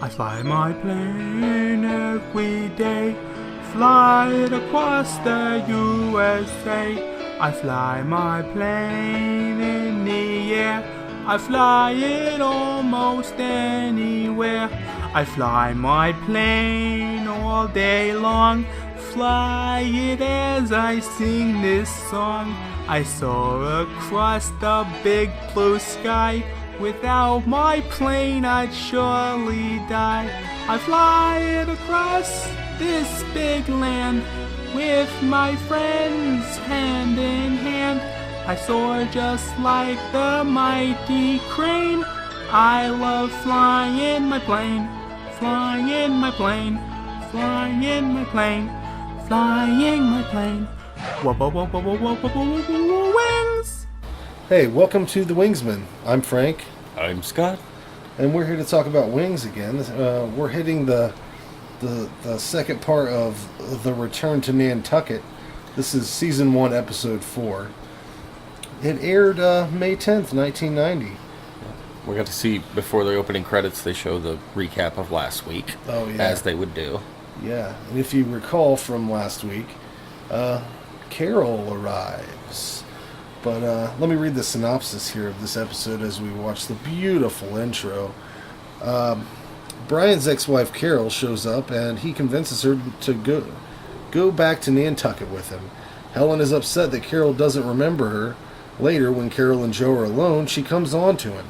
I fly my plane every day, fly it across the USA. I fly my plane in the air, I fly it almost anywhere. I fly my plane all day long, fly it as I sing this song. I soar across the big blue sky, without my plane I'd surely die. I fly it across this big land, with my friends hand in hand. I soar just like the mighty crane. I love flying my plane, flying my plane, flying my plane, flying my plane. Whoa, whoa, whoa, whoa, whoa, whoa, whoa, whoa, whoa, whoa, wings! Hey, welcome to The Wingsman. I'm Frank. I'm Scott. And we're here to talk about wings again. We're hitting the second part of the Return to Nantucket. This is Season 1, Episode 4. It aired May 10th, 1990. We got to see, before the opening credits, they show the recap of last week. Oh, yeah. As they would do. Yeah, and if you recall from last week, Carol arrives. But let me read the synopsis here of this episode as we watch the beautiful intro. Brian's ex-wife Carol shows up, and he convinces her to go back to Nantucket with him. Helen is upset that Carol doesn't remember her. Later, when Carol and Joe are alone, she comes on to him.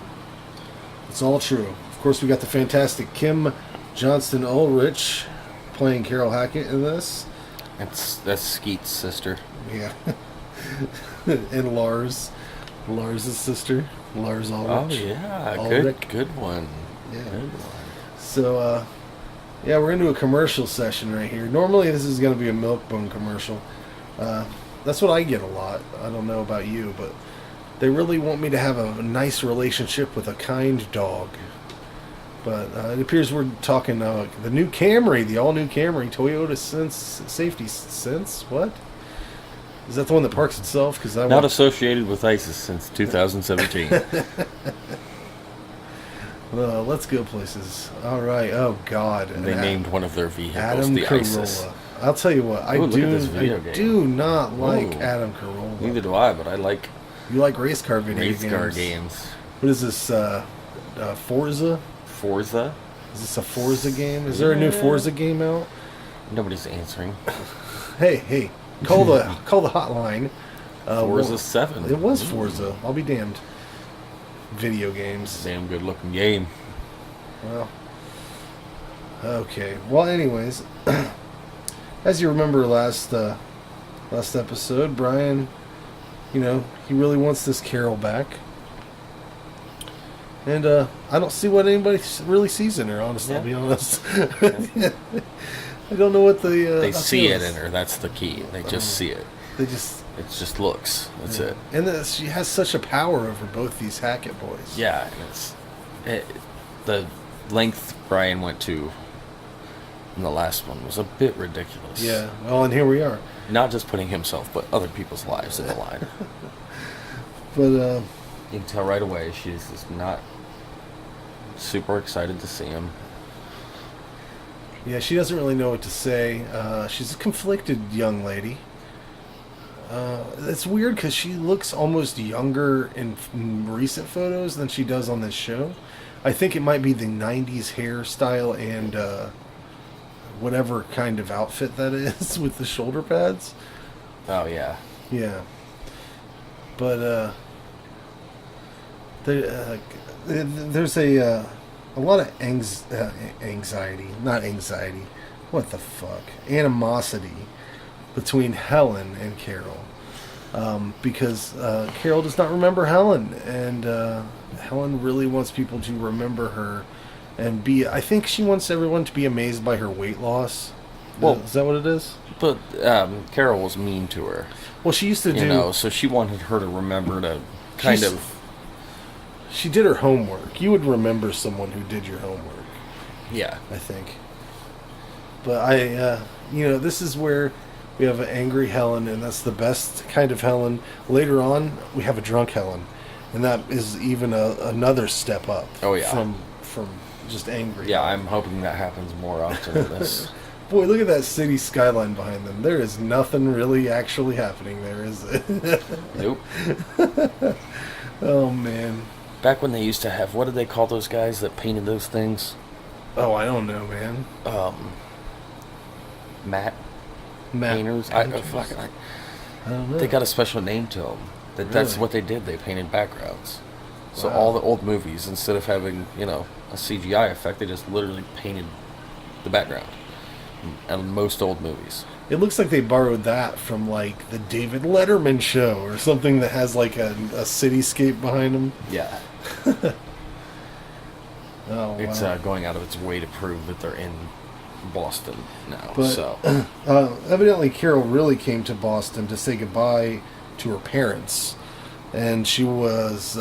It's all true. Of course, we got the fantastic Kim Johnston Ulrich playing Carol Hackett in this. That's Skeet's sister. Yeah. And Lars' sister, Lars Ulrich. Oh yeah, Ulrich. good one. Yeah. Good one. So, yeah, we're into a commercial session right here. Normally, this is going to be a Milk-Bone commercial. That's what I get a lot. I don't know about you, but they really want me to have a nice relationship with a kind dog. But it appears we're talking the new Camry, the all-new Camry, Toyota Safety Sense. What? Is that the one that parks itself? Because Not associated with ISIS since 2017. Let's go places. All right. Oh God. They named one of their vehicles Adam the Carolla. ISIS. I'll tell you what. I game. do not like Ooh. Adam Carolla. Neither do I, but I like You like race car video race games? car games. What is this? Forza? Forza? Is this a Forza game? Is there a new Forza game out? Nobody's answering. Hey, call the hotline. Forza 7. It was Forza. I'll be damned. Video games. Damn good looking game. Well, okay. Well, anyways, as you remember last episode, Brian, he really wants this Carol back. And I don't see what anybody really sees in her, honestly, I'll be honest. I don't know what they see it in her. That's the key. They just see it. It just looks. That's it. And she has such a power over both these Hackett boys. Yeah, the length Brian went to in the last one was a bit ridiculous. Yeah. Well, and here we are. Not just putting himself, but other people's lives in the line. But you can tell right away she's just not super excited to see him. Yeah, she doesn't really know what to say. She's a conflicted young lady. It's weird because she looks almost younger in recent photos than she does on this show. I think it might be the 90s hairstyle and whatever kind of outfit that is with the shoulder pads. Oh, yeah. Yeah. But there's a lot of anxiety. Not anxiety. What the fuck? Animosity between Helen and Carol. Because Carol does not remember Helen, and Helen really wants people to remember her and I think she wants everyone to be amazed by her weight loss. Well, is that what it is? But Carol was mean to her. Well, she used to so she wanted her to remember to kind of... She did her homework. You would remember someone who did your homework. Yeah. I think. But this is where we have an angry Helen, and that's the best kind of Helen. Later on, we have a drunk Helen, and that is even another step up. Oh, yeah. from just angry. Yeah, I'm hoping that happens more often in this. Boy, look at that city skyline behind them. There is nothing really actually happening there, is it? Nope. Oh, man. Back when they used to have, what did they call those guys that painted those things? Oh, I don't know, man. Matte Matt painters. I don't know. They got a special name to them. That's Really? what they did. They painted backgrounds. So Wow. all the old movies, instead of having, a CGI effect, they just literally painted the background. And most old movies. It looks like they borrowed that from, like, the David Letterman show or something that has, like, a cityscape behind them. Yeah. Oh, It's wow. going out of its way to prove that they're in Boston now. But, So evidently Carol really came to Boston to say goodbye to her parents. And she was,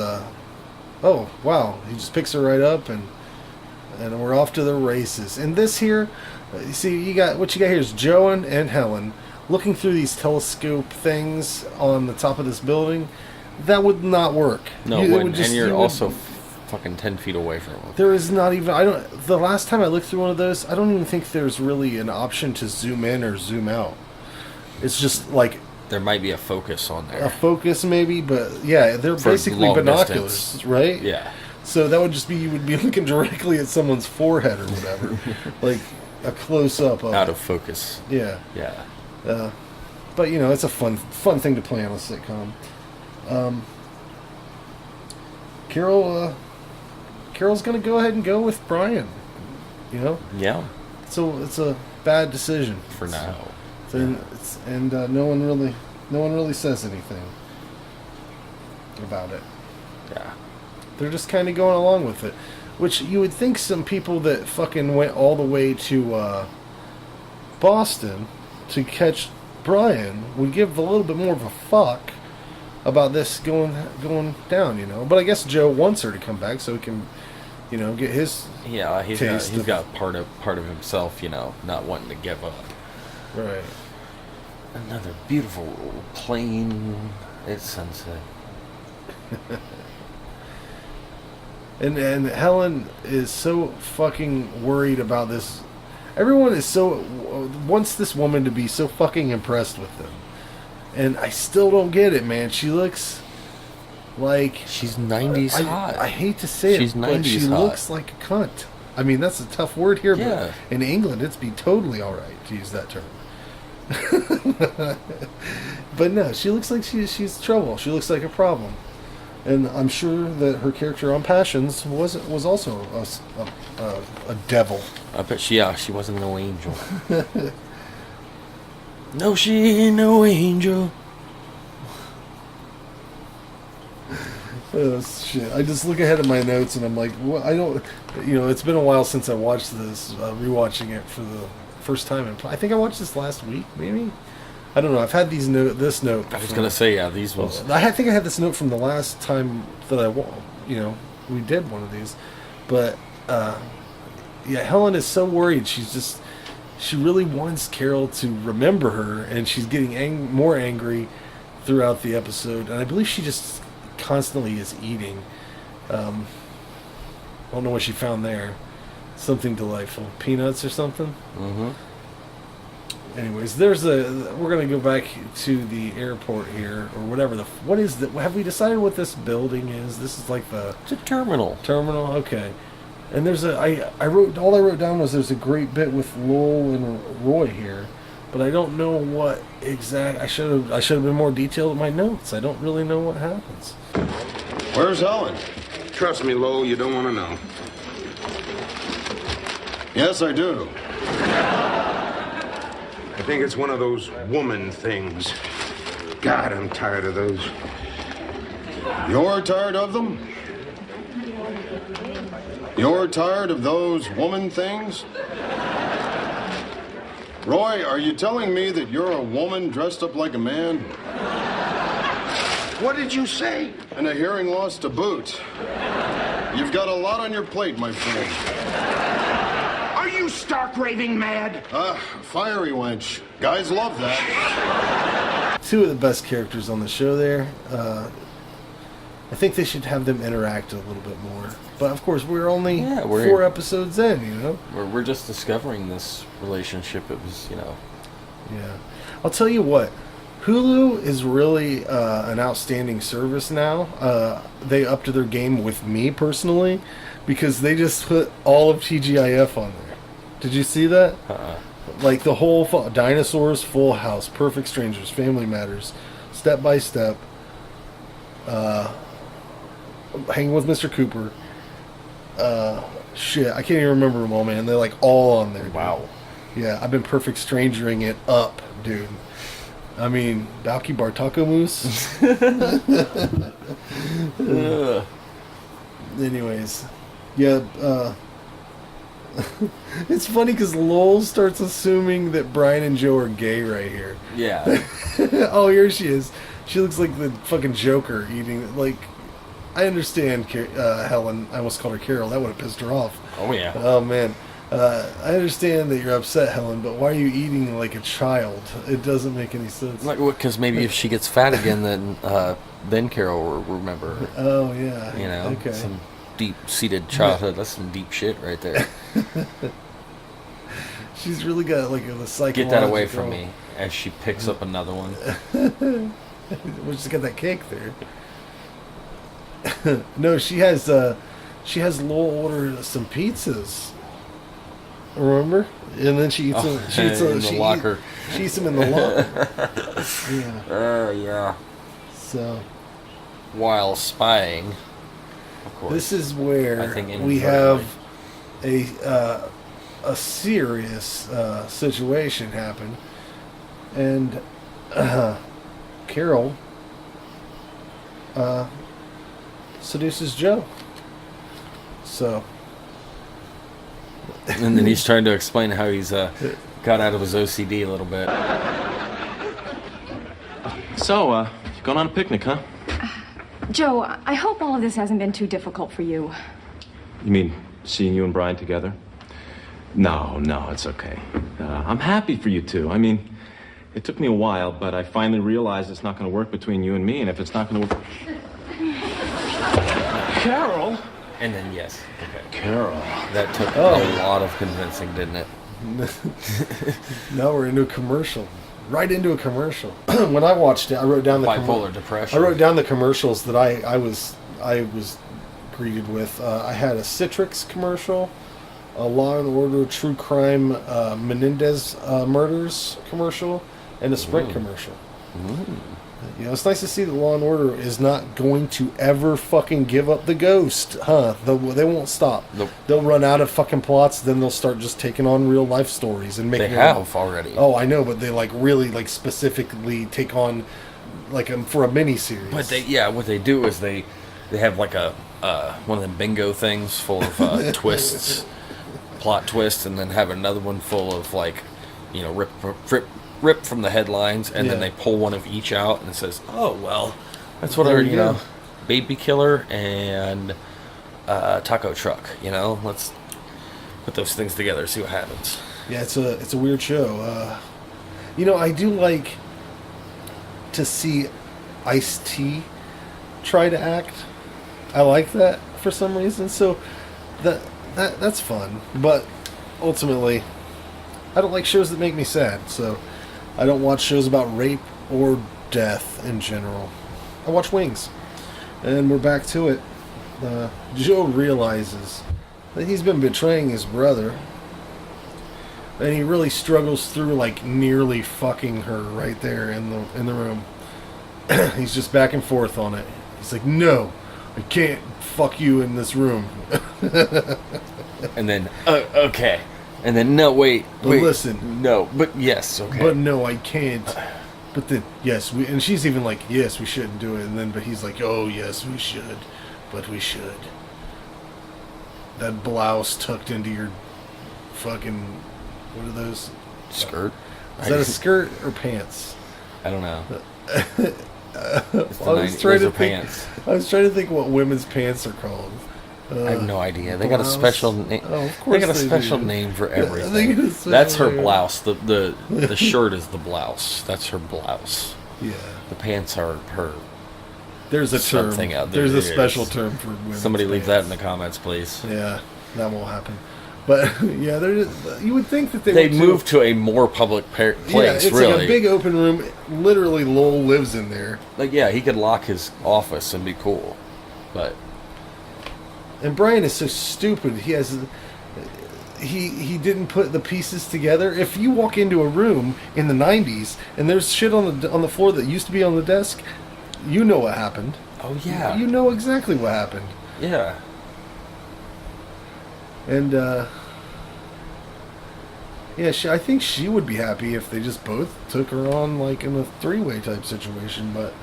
oh, wow. He just picks her right up and we're off to the races. And this here, you see, what you got here is Joe and Helen looking through these telescope things on the top of this building. That would not work. no, it wouldn't. And you're also fucking 10 feet away from them. There is not even. The last time I looked through one of those, I don't even think there's really an option to zoom in or zoom out. It's just like There might be a focus on there. a focus, maybe, but yeah, they're For basically long binoculars, distance. right? Yeah. So that would just be, you would be looking directly at someone's forehead or whatever, like a close up of Out it. of focus. Yeah. Yeah. But it's a fun thing to play on a sitcom. Carol's gonna go ahead and go with Brian. Yeah. So it's a bad decision For now. And no one really says anything about it. Yeah. They're just kind of going along with it, which you would think some people that fucking went all the way to Boston to catch Brian would give a little bit more of a fuck about this going down, But I guess Joe wants her to come back so he can, get his Yeah, he's taste of- got part of himself, not wanting to give up. right. Another beautiful plain at sunset. And Helen is so fucking worried about this. Everyone is wants this woman to be so fucking impressed with them. And I still don't get it, man. She looks like... She's 90s hot. I hate to say She's it, but she 90s hot. looks like a cunt. I mean, that's a tough word here, Yeah. but in England, it'd be totally alright to use that term. But no, she looks like she's trouble. She looks like a problem. And I'm sure that her character on Passions was also a devil. I bet she wasn't no angel. No, she ain't no angel. Oh, shit. I just look ahead at my notes and I'm like, well, I don't... it's been a while since I watched this, rewatching it for the first time. And I think I watched this last week, maybe? I don't know. I've had this note. I was going to say, these ones. I think I had this note from the last time that we did one of these. But, Helen is so worried. She really wants Carol to remember her, and she's getting more angry throughout the episode. And I believe she just constantly is eating. I don't know what she found there. Something delightful. Peanuts or something? Mm-hmm. Anyways, we're going to go back to the airport here, or whatever what is that? Have we decided what this building is? This is like the... It's a terminal. Terminal? Okay. And I wrote down was there's a great bit with Lowell and Roy here, but I don't know what exact... I should have been more detailed in my notes. I don't really know what happens. Where's Helen? Trust me, Lowell, you don't want to know. Yes, I do. I think it's one of those woman things. God, I'm tired of those. You're tired of them? You're tired of those woman things? Roy, are you telling me that you're a woman dressed up like a man? What did you say? And a hearing loss to boot. You've got a lot on your plate, my friend. Are you stark raving mad? Fiery wench. Guys love that. Two of the best characters on the show there. I think they should have them interact a little bit more. But of course, we're only we're 4 episodes in, you know? We're just discovering this relationship. It was, you know. Yeah. I'll tell you what. Hulu is really an outstanding service now. They upped their game with me personally because they just put all of TGIF on there. Did you see that? Like the whole Dinosaurs, Full House, Perfect Strangers, Family Matters, Step by Step, Hanging with Mr. Cooper. Shit, I can't even remember them all, man. They're like all on there. Dude. Wow. Yeah, I've been Perfect Strangering it up, dude. I mean, Balky Bartaco Moose. Anyways, yeah, it's funny because Lowell starts assuming that Brian and Joe are gay right here. Yeah. Oh, here she is. She looks like the fucking Joker eating, like, I understand Helen. I almost called her Carol. That would have pissed her off. Oh, yeah. Oh, man. I understand that you're upset, Helen, but why are you eating like a child? It doesn't make any sense. Like, because maybe if she gets fat again, then Carol will remember her. Oh, yeah. You know? Okay. Some deep-seated childhood. That's some deep shit right there. She's really got like a psychological... Get that away from me as she picks up another one. Well, she's got that cake there. No, she has Lowell order some pizzas. Remember? And then she eats them. She eats them in the locker. She eats them in the locker. Yeah. Yeah. So while spying, of course. this is where I think we have a serious situation happen, and Carol seduces Joe. So. And then he's trying to explain how he's got out of his OCD a little bit. So, going on a picnic, huh? Joe, I hope all of this hasn't been too difficult for you. You mean seeing you and Brian together? No, it's okay. I'm happy for you two. I mean, it took me a while, but I finally realized it's not going to work between you and me, and if it's not going to work... Carol! And then, yes. Okay. Carol. That took a lot of convincing, didn't it? Now we're into a commercial. Right into a commercial. When I watched it, I wrote down the bipolar depression. I wrote down the commercials that I was greeted with. I had a Citrix commercial, a Law and Order True Crime Menendez murders commercial, and a Sprint commercial. You know, it's nice to see that Law and Order is not going to ever fucking give up the ghost, huh? They won't stop. Nope. They'll run out of fucking plots, then they'll start just taking on real life stories and making. They have already. Oh, I know, but they like really like specifically take on like for a mini series. But what they do is they have like a one of them bingo things full of twists, plot twists, and then have another one full of like, you know, rip from the headlines, and then they pull one of each out, and it says, "Oh well, that's what There I you you go. know, baby killer and taco truck. You know, let's put those things together, see what happens." Yeah, it's a weird show. You know, I do like to see Ice-T try to act. I like that for some reason. So that's fun. But ultimately, I don't like shows that make me sad. So I don't watch shows about rape or death in general. I watch Wings. And we're back to it. Joe realizes that he's been betraying his brother. And he really struggles through like nearly fucking her right there in the room. He's just back and forth on it. He's like, "No, I can't fuck you in this room." And then, okay. And then, no, wait. Listen. No, but yes, okay. But no, I can't. But then, yes, and she's even like, "Yes, we shouldn't do it." And then, but he's like, "Oh, yes, we should. But we should." That blouse tucked into your fucking, what are those? Skirt? Is that a skirt or pants? I don't know. Those are pants. I was trying to think what women's pants are called. I have no idea. They got a blouse? special name. Oh, of course they got a they special do. name for They got a everything. special That's her name. blouse. The shirt is the blouse. That's her blouse. Yeah. The pants are her There's a term. something out there. There's a There special is. term for women. Somebody leave that in the comments, please. Yeah, that won't happen. But yeah, you would think that They would moved to a more public place. Yeah, it's really. like a big open room. Literally, Lowell lives in there. Like, yeah, he could lock his office and be cool, but And Brian is so stupid. He didn't put the pieces together. If you walk into a room in the 90s and there's shit on the floor that used to be on the desk, you know what happened. oh yeah, You know exactly what happened. yeah. And yeah, I think she would be happy if they just both took her on, like in a three-way type situation. But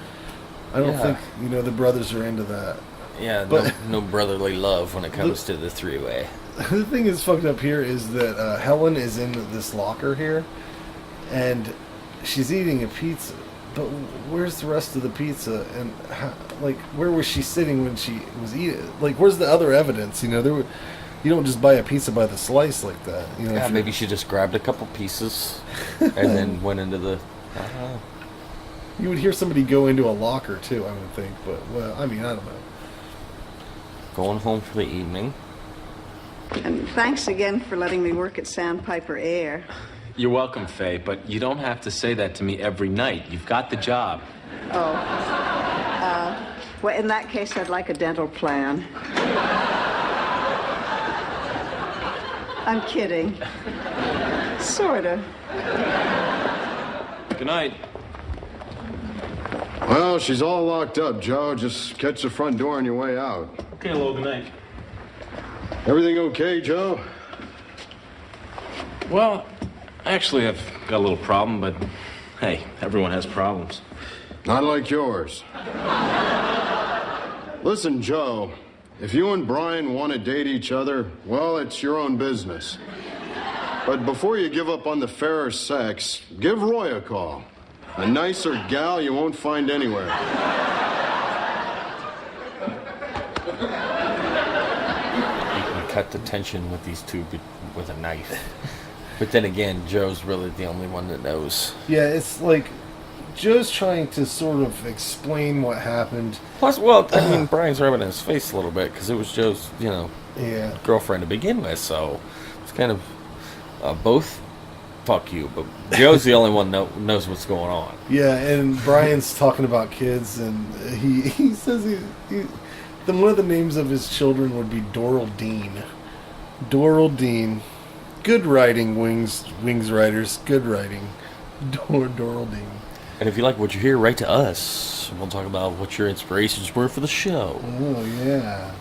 I don't Yeah. think the brothers are into that. Yeah, But- no brotherly love when it comes to the three-way. The thing that's fucked up here is that Helen is in this locker here, and she's eating a pizza. But where's the rest of the pizza? And where was she sitting when she was eating? Like, where's the other evidence? You don't just buy a pizza by the slice like that. Yeah, maybe she just grabbed a couple pieces and then went into the. I don't know. You would hear somebody go into a locker too, I would think. But well, I mean, I don't know. Going home for the evening. And thanks again for letting me work at Sandpiper Air. You're welcome, Faye, but you don't have to say that to me every night. You've got the job. Oh. Well, in that case, I'd like a dental plan. I'm kidding. Sorta. Good night. Well, she's all locked up, Joe. Just catch the front door on your way out. Okay, hello, good night. Everything okay, Joe? Well, actually, I've got a little problem, but hey, everyone has problems. Not like yours. Listen, Joe, if you and Brian want to date each other, well, it's your own business. But before you give up on the fairer sex, give Roy a call. A nicer gal you won't find anywhere. You can cut the tension with these two with a knife. But then again, Joe's really the only one that knows. Yeah, it's like Joe's trying to sort of explain what happened. Plus, well, I mean, Brian's rubbing in his face a little bit because it was Joe's, Yeah. girlfriend to begin with. So it's kind of both fuck you. But Joe's the only one knows what's going on. Yeah, and Brian's talking about kids, and he says one of the names of his children would be Doral Dean. Doral Dean. Good writing, Wings writers. Good writing. Doral Dean. And if you like what you hear, write to us. We'll talk about what your inspirations were for the show. Oh, yeah.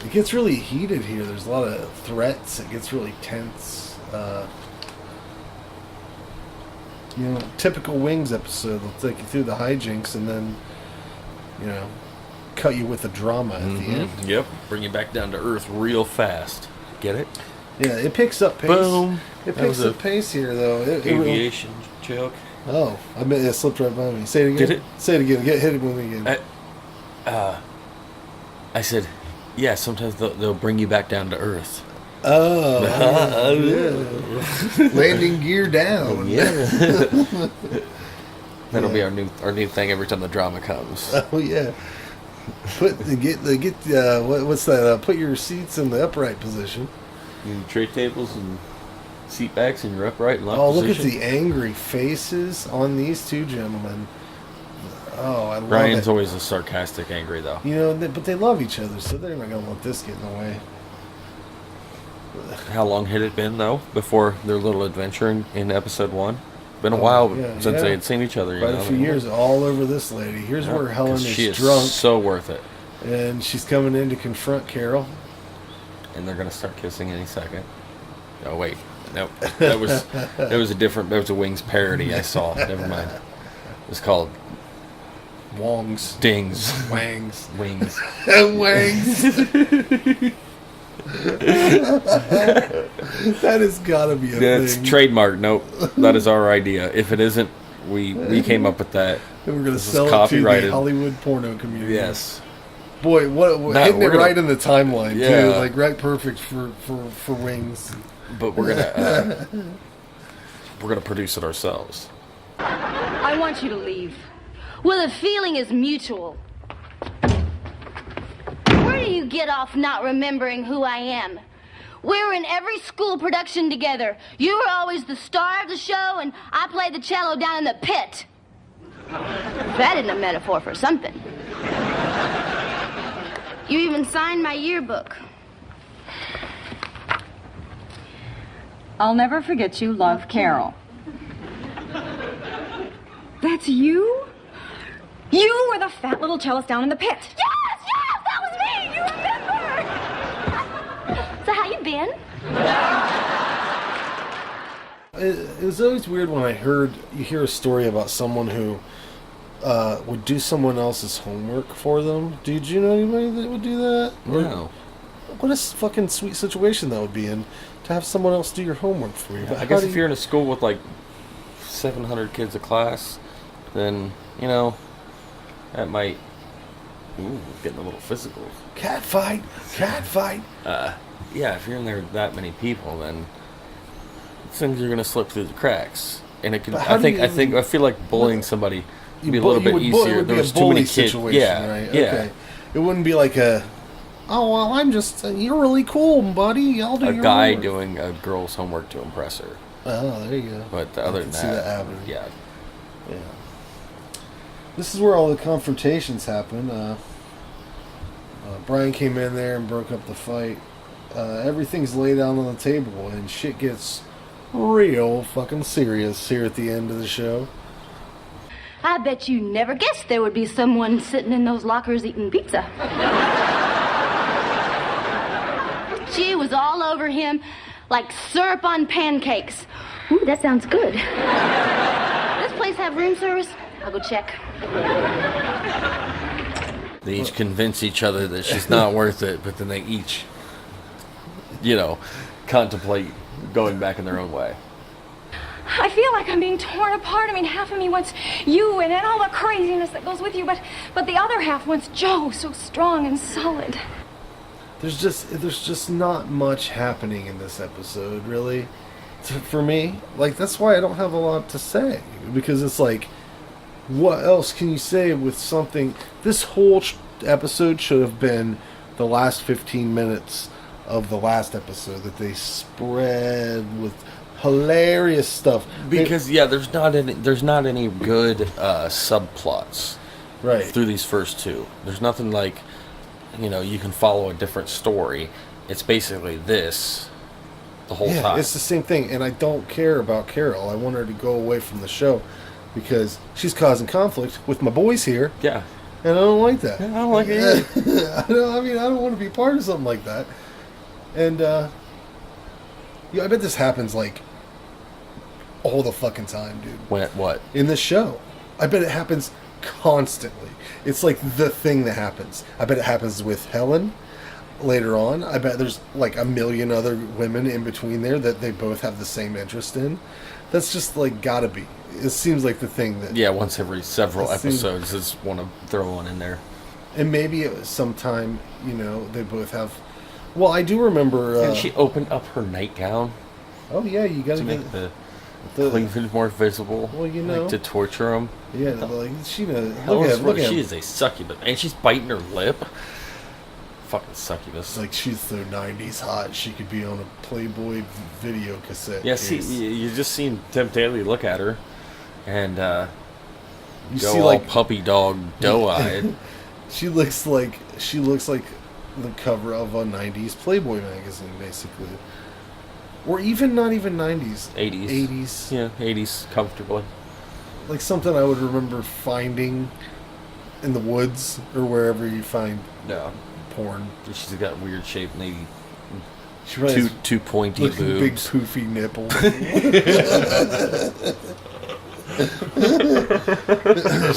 It gets really heated here. There's a lot of threats. It gets really tense. Typical Wings episode. They'll take you through the hijinks and then, cut you with the drama at the end. Yep. Bring you back down to earth real fast. Get it? Yeah, it picks up pace. Boom. It That picks was up pace here, though. Aviation joke. Oh, I mean, it slipped right by me. Say it again. Did it? Say it again. Hit it with me again. I said, yeah, sometimes they'll bring you back down to earth. Oh, yeah. Landing gear down. Yeah. That'll be our new thing every time the drama comes. Oh yeah. What's that? Put your seats in the upright position. You need tray tables and seat backs in your upright and locked Oh, look position. at the angry faces on these two gentlemen. Oh, I love Brian's it. always a sarcastic angry though. But they love each other, so they're not gonna let this get in the way. How long had it been though before their little adventure in episode 1? Been a while since they had seen each other. Quite a few years, all over this lady. Here's where Helen she is drunk, so worth it, and she's coming in to confront Carol. and they're gonna start kissing any second. Oh wait, nope. That was a Wings parody I saw. Never mind. It's called Wongs. Dings. Wangs. Wings. Wangs. That has got to be a That's thing. trademark. Nope, that is our idea. If it isn't, we came up with that. And we're going to This is sell it to copyrighted. the Hollywood porno community. Yes. Boy, what No, hitting it we're gonna- right in the timeline, Yeah. too. Like, right perfect for Wings. But we're gonna produce it ourselves. I want you to leave. Well, the feeling is mutual. Where do you get off not remembering who I am? We were in every school production together. You were always the star of the show, and I played the cello down in the pit. That isn't a metaphor for something. You even signed my yearbook. I'll never forget you, love, Carol. That's you? You were the fat little cellist down in the pit. Yes, that was me. You remember? So how you been? It was always weird when you hear a story about someone who would do someone else's homework for them. Did you know anybody that would do that? No. What a fucking sweet situation that would be in, to have someone else do your homework for you. Yeah, I guess if you're in a school with like 700 kids a class, then, that might... Ooh, getting a little physical. Cat fight! Yeah, if you're in there with that many people, then things are gonna slip through the cracks. And it could... I feel like bullying somebody would be a little bit easier. It would be There was a too many bully kids. situation, Yeah, right? yeah. Okay. It wouldn't be like a... Oh, well, you're really cool, buddy. I'll do A your guy homework. doing a girl's homework to impress her. Oh, there you go. But other than see that happening. yeah. Yeah. This is where all the confrontations happen. Brian came in there and broke up the fight. Everything's laid out on the table, and shit gets real fucking serious here at the end of the show. I bet you never guessed there would be someone sitting in those lockers eating pizza. She was all over him like syrup on pancakes. Ooh, that sounds good. This place have room service? I'll go check. They each convince each other that she's not worth it, but then they each, contemplate going back in their own way. I feel like I'm being torn apart. I mean, half of me wants you and all the craziness that goes with you, but the other half wants Joe, so strong and solid. There's just not much happening in this episode, really. For me, that's why I don't have a lot to say, because it's like, what else can you say with something? This whole episode should have been the last 15 minutes of the last episode that they spread with hilarious stuff. Because there's not any good subplots right through these first two. There's nothing like, you can follow a different story. It's basically this the whole time. It's the same thing, and I don't care about Carol. I want her to go away from the show because she's causing conflict with my boys here. Yeah. And I don't like that. I don't like it either. I don't want to be part of something like that. And I bet this happens all the fucking time, dude. What? In this show. I bet it happens constantly. It's like the thing that happens. I bet it happens with Helen later on. I bet there's a million other women in between there that they both have the same interest in. That's just gotta be. It seems like the thing that... Yeah, once every several episodes is want to throw one in there. And maybe sometime, they both have... Well, I do remember... and she opened up her nightgown. Oh, yeah, you gotta make the cleavage more visible. Well, to torture him. Yeah, she knows. Look at she is a succubus. And she's biting her lip. Fucking succubus. She's so 90s hot, she could be on a Playboy video cassette. Yeah, see, you just seen Tim Daly look at her, and you go see all puppy dog doe-eyed. She looks like the cover of a 90s Playboy magazine, basically. Or not even 90s. 80s. 80s. Yeah, 80s comfortably. Something I would remember finding in the woods or wherever you find porn. She's got weird shaped, maybe she two pointy boobs. Big poofy nipples.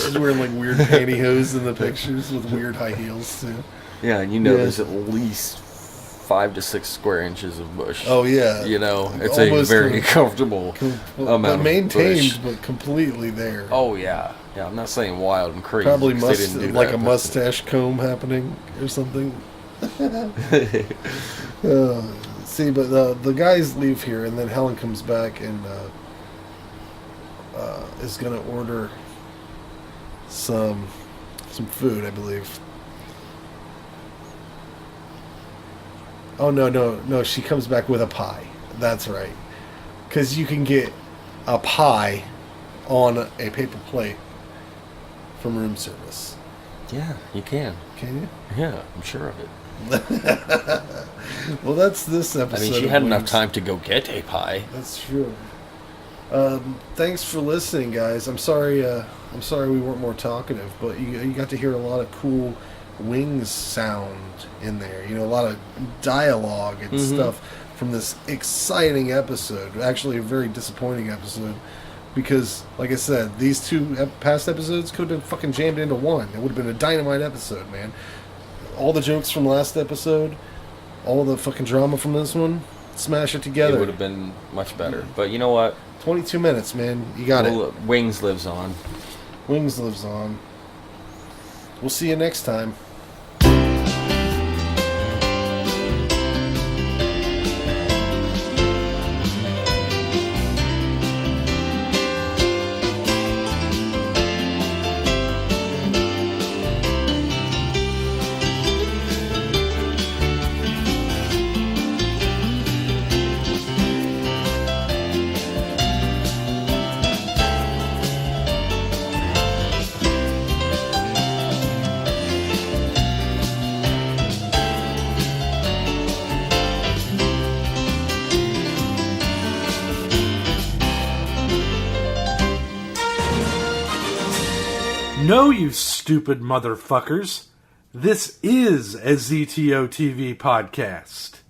She's wearing like weird pantyhose in the pictures with weird high heels too. Yeah, and you know there's at least 5 to 6 square inches of bush. Oh yeah, you know it's almost a very comfortable amount but maintained, of bush. but completely there. Oh yeah, yeah. I'm not saying wild and crazy. Probably they didn't do like that, a mustache comb happening or something. See, but the guys leave here, and then Helen comes back and is gonna order some food, I believe. Oh, no, she comes back with a pie. That's right. Because you can get a pie on a paper plate from room service. Yeah, you can. Can you? Yeah, I'm sure of it. Well, that's this episode. I mean, she had enough time to go get a pie. That's true. Thanks for listening, guys. I'm sorry we weren't more talkative, but you got to hear a lot of cool Wings sound in there. You know, a lot of dialogue and stuff from this exciting episode. Actually, a very disappointing episode because, like I said, these two past episodes could have been fucking jammed into one. It would have been a dynamite episode, man. All the jokes from last episode, all the fucking drama from this one, smash it together. It would have been much better. But you know what? 22 minutes, man. You got it. Wings lives on. Wings lives on. We'll see you next time. No, you stupid motherfuckers. This is a ZTO TV podcast.